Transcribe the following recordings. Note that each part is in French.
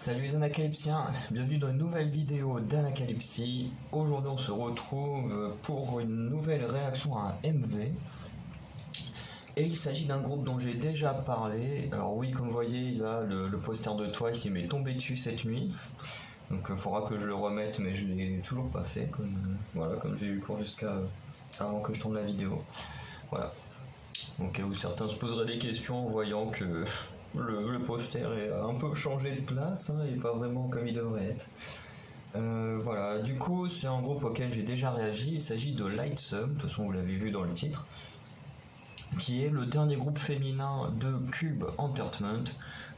Salut les anacalypsiens, bienvenue dans une nouvelle vidéo d'Anacalypsie. Aujourd'hui on se retrouve pour une nouvelle réaction à un MV. Et il s'agit d'un groupe dont j'ai déjà parlé. Alors oui, comme vous voyez, là le poster de Twice il m'est tombé dessus cette nuit. Donc il faudra que je le remette, mais je l'ai toujours pas fait, comme j'ai eu cours jusqu'à avant que je tourne la vidéo. Voilà. Donc où certains se poseraient des questions en voyant que le poster est un peu changé de place et pas vraiment comme il devrait être. Voilà, du coup c'est un groupe auquel j'ai déjà réagi, il s'agit de Lightsum, de toute façon vous l'avez vu dans le titre, qui est le dernier groupe féminin de Cube Entertainment,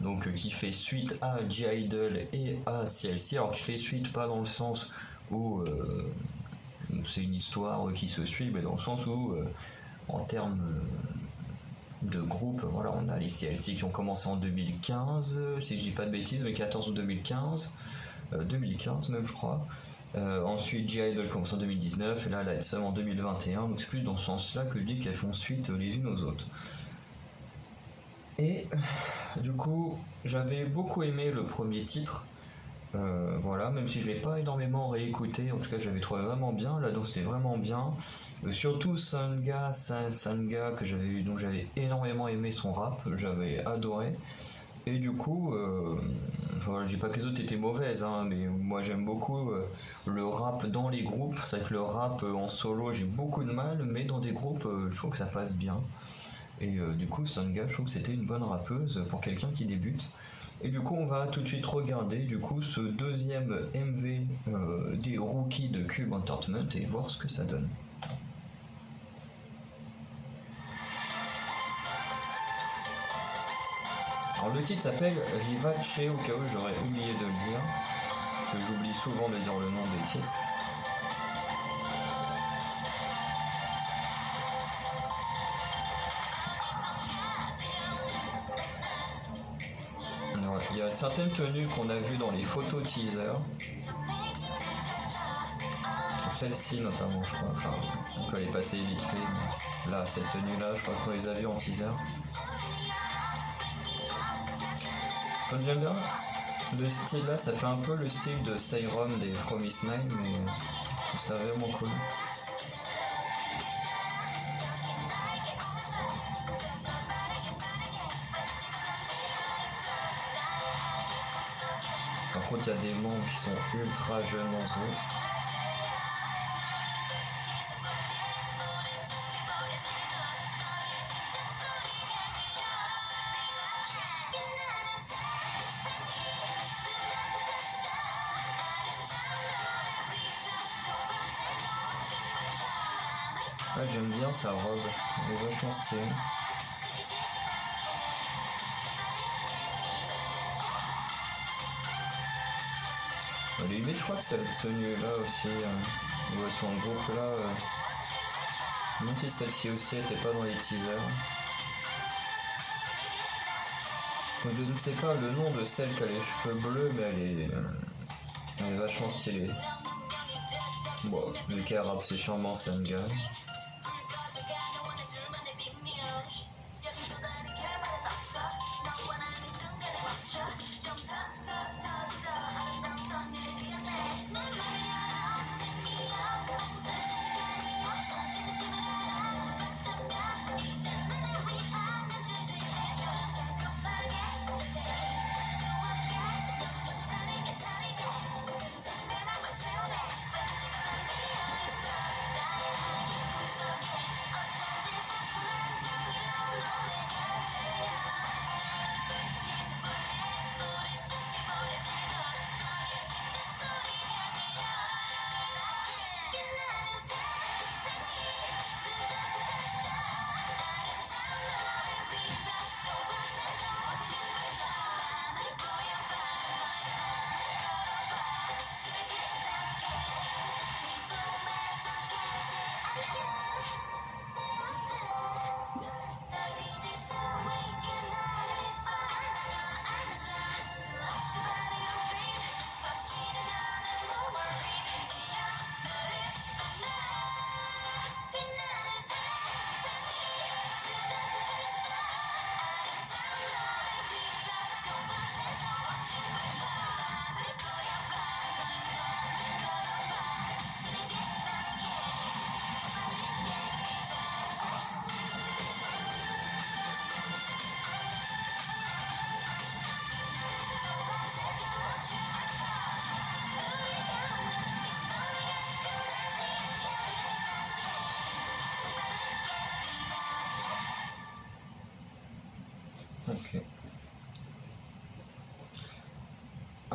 donc qui fait suite à G-Idol et à CLC, alors qui fait suite pas dans le sens où c'est une histoire qui se suit, mais dans le sens où en termes de groupe, voilà, on a les CLC qui ont commencé en 2015, si je dis pas de bêtises, 2014 ou 2015, 2015 même je crois. Ensuite G-Idol commence en 2019 et là Lightsum en 2021, donc c'est plus dans ce sens-là que je dis qu'elles font suite les unes aux autres. Et du coup, j'avais beaucoup aimé le premier titre. Voilà, même si je l'ai pas énormément réécouté, en tout cas j'avais trouvé vraiment bien, là donc c'était vraiment bien. Surtout Sanga dont j'avais énormément aimé son rap, j'avais adoré. Et du coup, voilà, je dis pas que les autres étaient mauvaises, mais moi j'aime beaucoup le rap dans les groupes. C'est vrai que le rap en solo j'ai beaucoup de mal, mais dans des groupes je trouve que ça passe bien. Et du coup Sanga, je trouve que c'était une bonne rappeuse pour quelqu'un qui débute. Et du coup on va tout de suite regarder du coup ce deuxième MV des rookies de Cube Entertainment et voir ce que ça donne. Alors le titre s'appelle Vivace, au cas où j'aurais oublié de le dire, parce que j'oublie souvent de dire le nom des titres. Il y a certaines tenues qu'on a vues dans les photos teaser. Celle-ci notamment je crois, enfin on peut les passer vite fait, mais là cette tenue là je crois qu'on les a vues en teaser. Comme j'aime bien le style là, ça fait un peu le style de Styrum des Promise Nine, mais je trouve ça vraiment cool. Par contre il y a des membres qui sont ultra jeunes dans ce groupe. Ouais, j'aime bien sa robe, elle est vachement stylée. Limite, je crois que cette tenue là aussi, son groupe là, même si celle-ci aussi était pas dans les teasers. Donc je ne sais pas le nom de celle qui a les cheveux bleus, mais elle est vachement stylée. Bon, vu qu'elle rappe, c'est sûrement Sanga.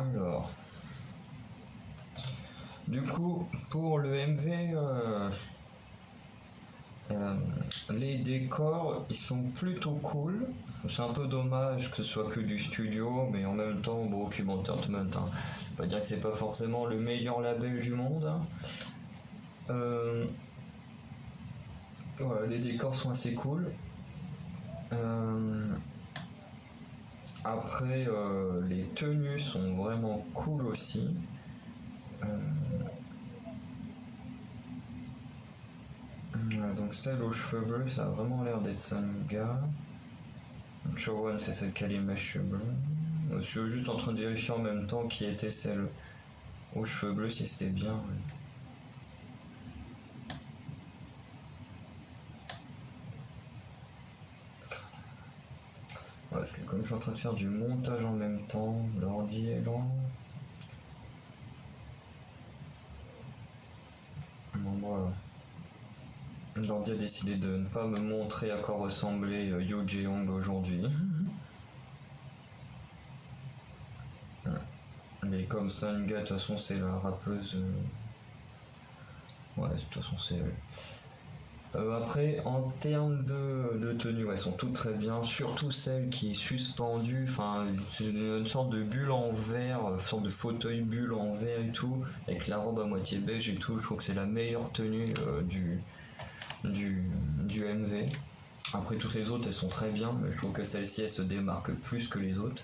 Alors, du coup, pour le MV, les décors, ils sont plutôt cool. C'est un peu dommage que ce soit que du studio, mais en même temps, bon, Cube Entertainment, hein. On va dire que c'est pas forcément le meilleur label du monde, hein. Voilà, les décors sont assez cool. Après, les tenues sont vraiment cool aussi. Voilà, donc celle aux cheveux bleus, ça a vraiment l'air d'être Sanga. Chowan, c'est celle qui a les mèches bleues. Je suis juste en train de vérifier en même temps qui était celle aux cheveux bleus, si c'était bien. Ouais, parce que comme je suis en train de faire du montage en même temps, l'ordi est lent. Bon, voilà. L'ordi a décidé de ne pas me montrer à quoi ressemblait Yoo Jae-young aujourd'hui. Mais comme Sanga, de toute façon, c'est la rappeuse. Ouais, de toute façon, c'est elle. Après, en termes de tenue, ouais, elles sont toutes très bien, surtout celle qui est suspendue. Enfin, c'est une sorte de bulle en verre, une sorte de fauteuil bulle en verre et tout, avec la robe à moitié beige et tout. Je trouve que c'est la meilleure tenue du MV. Après, toutes les autres, elles sont très bien, mais je trouve que celle-ci, elle se démarque plus que les autres.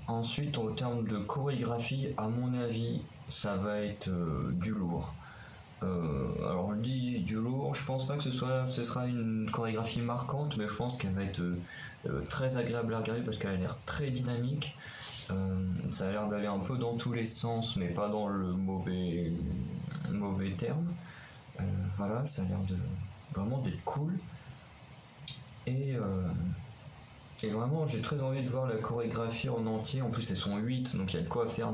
Ensuite, en termes de chorégraphie, à mon avis, ça va être du lourd. Alors, je dis du lourd, je pense pas que ce sera une chorégraphie marquante, mais je pense qu'elle va être très agréable à regarder parce qu'elle a l'air très dynamique. Ça a l'air d'aller un peu dans tous les sens, mais pas dans le mauvais terme. Voilà, ça a l'air vraiment d'être cool. Et vraiment, j'ai très envie de voir la chorégraphie en entier. En plus, elles sont 8, donc il y a de quoi faire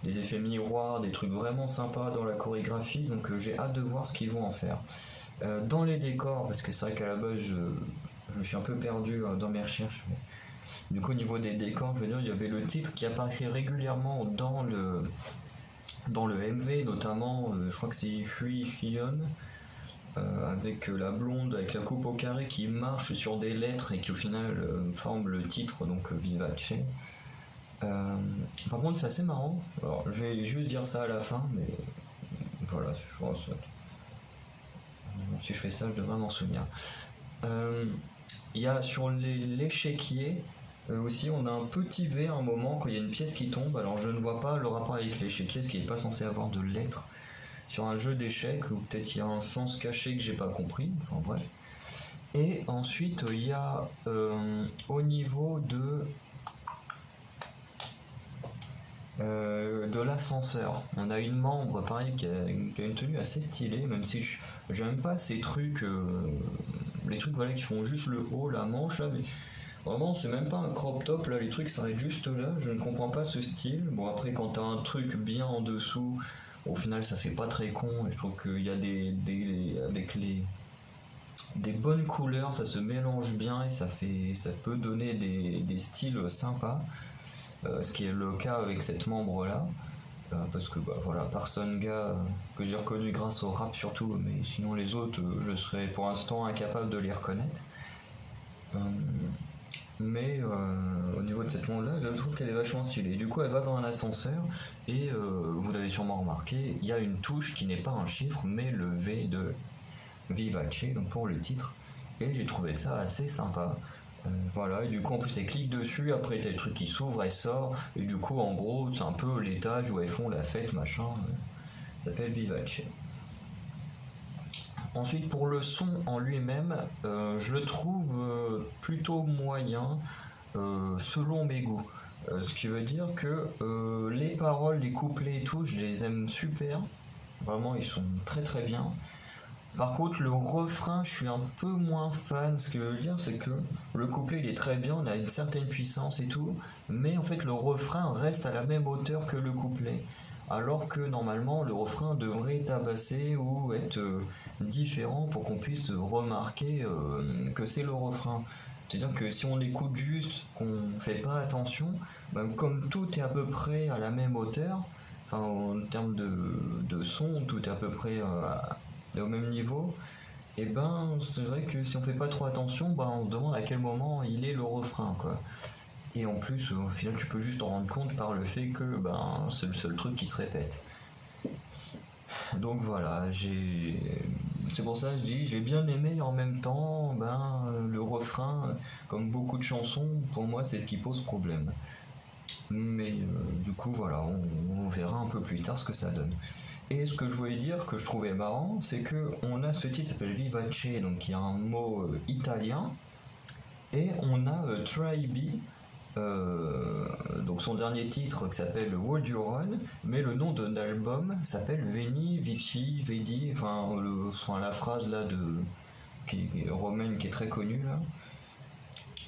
des effets miroirs, des trucs vraiment sympas dans la chorégraphie. Donc j'ai hâte de voir ce qu'ils vont en faire. Dans les décors, parce que c'est vrai qu'à la base, je me suis un peu perdu dans mes recherches. Mais... Du coup, au niveau des décors, je veux dire, il y avait le titre qui apparaissait régulièrement dans le MV, notamment, je crois que c'est Hui Hyun. Avec la blonde avec la coupe au carré qui marche sur des lettres et qui au final forme le titre, donc Vivace. Par contre, c'est assez marrant. Alors, je vais juste dire ça à la fin, mais voilà, je pense. Si je fais ça, je devrais m'en souvenir. Il y a sur l'échiquier aussi, on a un petit V à un moment quand il y a une pièce qui tombe. Alors, je ne vois pas le rapport avec l'échiquier, ce qui n'est pas censé avoir de lettres sur un jeu d'échecs, ou peut-être qu'il y a un sens caché que j'ai pas compris, enfin bref. Et ensuite il y a au niveau de l'ascenseur, on a une membre pareil qui a une tenue assez stylée, même si j'aime pas ces trucs, les trucs voilà qui font juste le haut, la manche là, mais vraiment c'est même pas un crop top là, les trucs s'arrêtent juste là, je ne comprends pas ce style. Bon après quand t'as un truc bien en dessous, au final ça fait pas très con, et je trouve qu'il y a avec des bonnes couleurs, ça se mélange bien et ça peut donner des styles sympas, ce qui est le cas avec cette membre là, parce que bah, voilà, par Sanga, que j'ai reconnu grâce au rap surtout, mais sinon les autres je serais pour l'instant incapable de les reconnaître. Mais au niveau de cette monde-là, je trouve qu'elle est vachement stylée. Du coup, elle va dans un ascenseur et vous l'avez sûrement remarqué, il y a une touche qui n'est pas un chiffre, mais le V de Vivace, donc pour le titre. Et j'ai trouvé ça assez sympa. Voilà, et du coup, en plus, elle clique dessus, après, t'as le truc qui s'ouvre, elle sort, et du coup, en gros, c'est un peu l'étage où elles font la fête, machin. Ça s'appelle Vivace. Ensuite, pour le son en lui-même, je le trouve plutôt moyen selon mes goûts. Ce qui veut dire que les paroles, les couplets et tout, je les aime super. Vraiment, ils sont très très bien. Par contre, le refrain, je suis un peu moins fan. Ce qui veut dire, c'est que le couplet, il est très bien, on a une certaine puissance et tout, mais en fait, le refrain reste à la même hauteur que le couplet. Alors que normalement, le refrain devrait tabasser ou être différent pour qu'on puisse remarquer que c'est le refrain. C'est-à-dire que si on écoute juste, qu'on fait pas attention, ben, comme tout est à peu près à la même hauteur, enfin en termes de son, tout est à peu près au même niveau, et ben c'est vrai que si on fait pas trop attention, ben, on se demande à quel moment il est le refrain, quoi. Et en plus, au final, tu peux juste te rendre compte par le fait que ben, c'est le seul truc qui se répète. Donc voilà, c'est pour ça que je dis, j'ai bien aimé en même temps, ben, le refrain, comme beaucoup de chansons, pour moi, c'est ce qui pose problème. Mais du coup, voilà, on verra un peu plus tard ce que ça donne. Et ce que je voulais dire, que je trouvais marrant, c'est que on a ce titre qui s'appelle Vivace, donc qui a un mot italien, et on a Try B, donc son dernier titre qui s'appelle Would You Run, mais le nom de l'album s'appelle Veni, Vici, Vedi, enfin la phrase là qui est romaine qui est très connue là.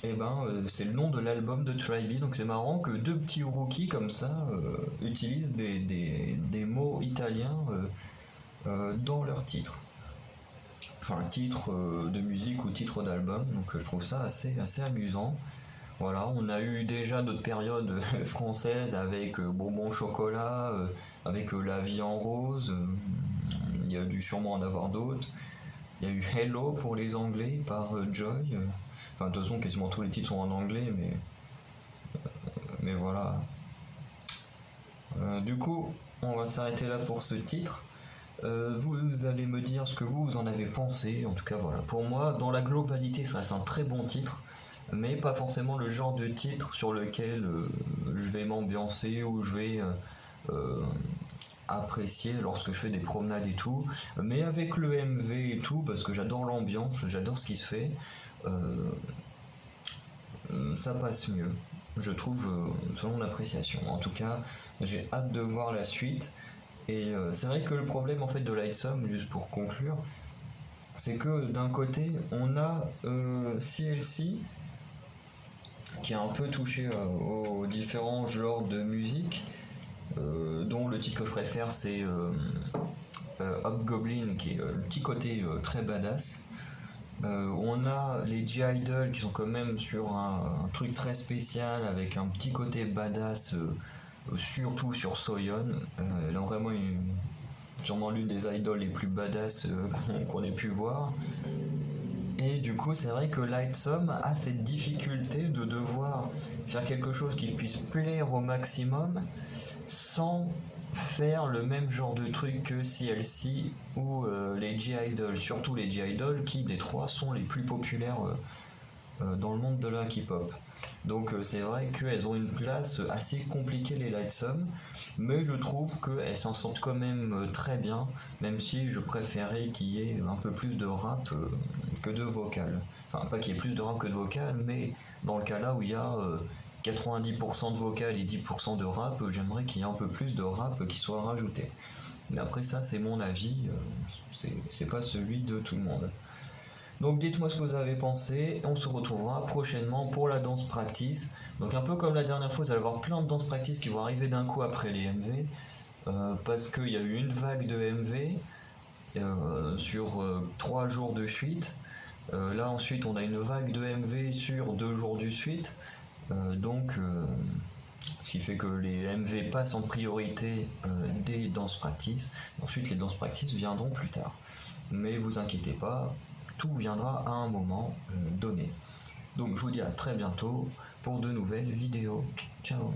Et ben c'est le nom de l'album de Tribe, donc c'est marrant que deux petits rookies comme ça utilisent des mots italiens dans leur titre. Enfin titre de musique ou titre d'album, donc je trouve ça assez amusant. Voilà, on a eu déjà d'autres périodes françaises avec Bonbon Chocolat, avec La Vie en Rose, il y a dû sûrement en avoir d'autres. Il y a eu Hello pour les Anglais par Joy. Enfin, de toute façon, quasiment tous les titres sont en anglais, mais voilà. Du coup, on va s'arrêter là pour ce titre. Vous allez me dire ce que vous en avez pensé. En tout cas, voilà. Pour moi, dans la globalité, ça reste un très bon titre, mais pas forcément le genre de titre sur lequel je vais m'ambiancer ou je vais apprécier lorsque je fais des promenades et tout. Mais avec le MV et tout, parce que j'adore l'ambiance, j'adore ce qui se fait, ça passe mieux, je trouve, selon mon appréciation. En tout cas, j'ai hâte de voir la suite. Et c'est vrai que le problème en fait de Lightsome, juste pour conclure, c'est que d'un côté, on a CLC qui a un peu touché aux différents genres de musique, dont le titre que je préfère c'est Hobgoblin, qui est le petit côté très badass. On a les G-Idol qui sont quand même sur un truc très spécial avec un petit côté badass, surtout sur Soyeon. Elle a vraiment sûrement l'une des idols les plus badass qu'on ait pu voir. Et du coup, c'est vrai que Lightsome a cette difficulté de devoir faire quelque chose qui puisse plaire au maximum sans faire le même genre de truc que CLC ou les G-Idol, surtout les G-Idol qui des trois sont les plus populaires dans le monde de la K-pop. Donc c'est vrai qu'elles ont une place assez compliquée les Lightsome, mais je trouve qu'elles s'en sortent quand même très bien, même si je préférais qu'il y ait un peu plus de rap que de vocal. Enfin pas qu'il y ait plus de rap que de vocal, mais dans le cas là où il y a 90% de vocal et 10% de rap, j'aimerais qu'il y ait un peu plus de rap qui soit rajouté. Mais après ça c'est mon avis, c'est pas celui de tout le monde. Donc dites-moi ce que vous avez pensé, on se retrouvera prochainement pour la danse practice. Donc un peu comme la dernière fois, vous allez avoir plein de danse practice qui vont arriver d'un coup après les MV, parce qu'il y a eu une vague de MV sur 3 jours de suite. Là ensuite on a une vague de MV sur 2 jours de suite. Ce qui fait que les MV passent en priorité des danses practice. Ensuite les danses practice viendront plus tard. Mais vous inquiétez pas, tout viendra à un moment donné. Donc je vous dis à très bientôt pour de nouvelles vidéos. Ciao.